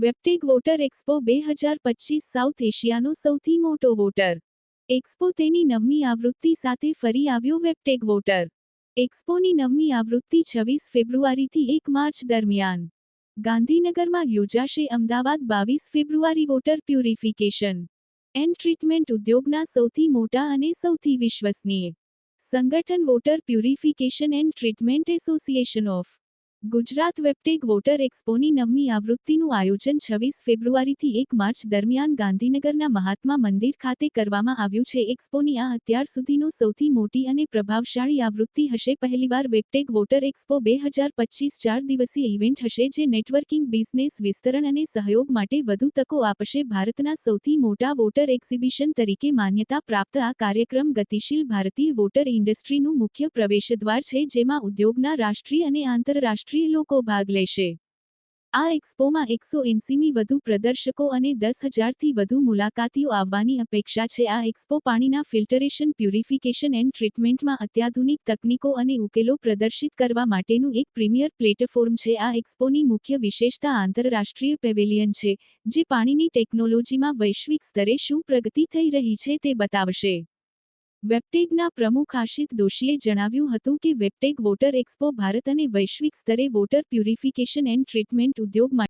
વેપ્ટેગ water expo 2025 south એશિયાનો સૌથી મોટો water expo તેની 9મી આવૃત્તિ સાથે ફરી આવ્યો. વેપ્ટેગ વોટર એક્સપોની 9મી આવૃત્તિ 26 ફેબ્રુઆરીથી 1 માર્ચ દરમિયાન ગાંધીનગરમાં યોજાશે. અમદાવાદ 22 ફેબ્રુઆરી. વોટર પ્યુરિફિકેશન એન્ડ ટ્રીટમેન્ટ ઉદ્યોગના સૌથી મોટા અને સૌથી વિશ્વસનીય સંગઠન water purification and treatment association of Gujarat વેપ્ટેગ વોટર એક્સપોની 9મી આવૃત્તિનું આયોજન 26 ફેબ્રુઆરીથી 1 માર્ચ દરમિયાન ગાંધીનગરના મહાત્મા મંદિર ખાતે કરવામાં આવ્યું છે. એક્સપોની આ અત્યાર સુધીનો સૌથી મોટી અને પ્રભાવશાળી આવૃત્તિ હશે. પહેલીવાર વેપ્ટેગ વોટર એક્સપો 2025 4 દિવસીય ઇવેન્ટ હશે જે નેટવર્કિંગ, બિઝનેસ વિસ્તરણ અને સહયોગ માટે વધુ તકો આપશે. ભારતના સૌથી મોટા વોટર એક્ઝિબિશન તરીકે માન્યતા પ્રાપ્ત આ કાર્યક્રમ ગતિશીલ ભારતીય વોટર ઇન્ડસ્ટ્રીનું મુખ્ય પ્રવેશદ્વાર છે, જેમાં ઉદ્યોગના રાષ્ટ્રીય અને આંતરરાષ્ટ્રીય લોકો ભાગ લેશે. આ એક્સપોમાં 180મી વધુ પ્રદર્શકો અને 10,000થી વધુ મુલાકાતીઓ આવવાની અપેક્ષા છે. આ એક્સપો પાણીના ફિલ્ટરેશન, પ્યુરિફિકેશન એન્ડ ટ્રીટમેન્ટમાં અત્યાધુનિક તકનીકો અને ઉકેલો પ્રદર્શિત કરવા માટેનું એક પ્રીમિયર પ્લેટફોર્મ છે. આ એક્સપોની મુખ્ય વિશેષતા આંતરરાષ્ટ્રીય પેવેલિયન છે, જે પાણીની ટેકનોલોજીમાં વૈશ્વિક સ્તરે શું પ્રગતિ થઈ રહી છે તે બતાવશે. વેપ્ટેગના પ્રમુખ આશિત દોશીએ જણાવ્યું હતું કે વેપ્ટેગ વોટર એક્સપો ભારત અને વૈશ્વિક સ્તરે વોટર પ્યુરિફિકેશન એન્ડ ટ્રીટમેન્ટ ઉદ્યોગ માટે